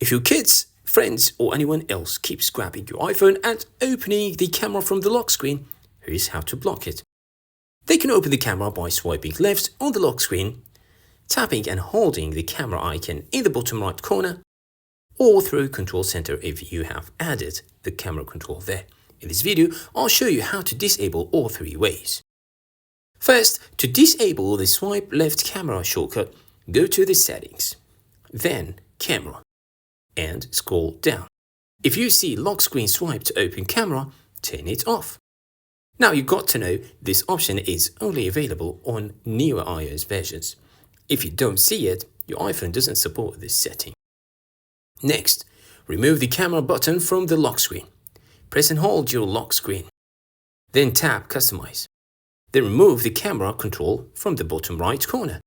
If your kids, friends, or anyone else keeps grabbing your iPhone and opening the camera from the lock screen, here's how to block it. They can open the camera by swiping left on the lock screen, tapping and holding the camera icon in the bottom right corner, or through Control Center if you have added the camera control there. In this video, I'll show you how to disable all three ways. First, to disable the swipe left camera shortcut, go to the settings, then camera, and scroll down. If you see lock screen swipe to open camera, turn it off. Now you've got to know this option is only available on newer iOS versions. If you don't see it, your iPhone doesn't support this setting. Next, remove the camera button from the lock screen. Press and hold your lock screen. Then tap Customize. Then remove the camera control from the bottom right corner.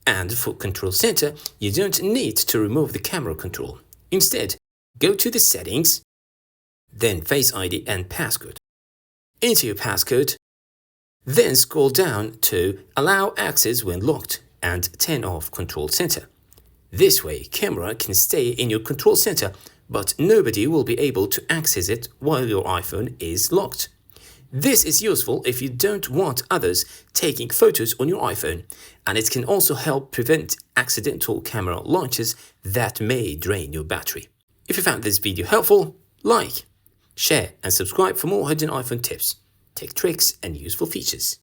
And for Control Center, you don't need to remove the camera control. Instead, go to the settings, then Face ID and passcode. Enter your passcode, then scroll down to Allow access when locked and turn off Control Center. This way, camera can stay in your Control Center, but nobody will be able to access it while your iPhone is locked. This is useful if you don't want others taking photos on your iPhone, and it can also help prevent accidental camera launches that may drain your battery. If you found this video helpful, like, share and subscribe for more hidden iPhone tips, tech tricks and useful features.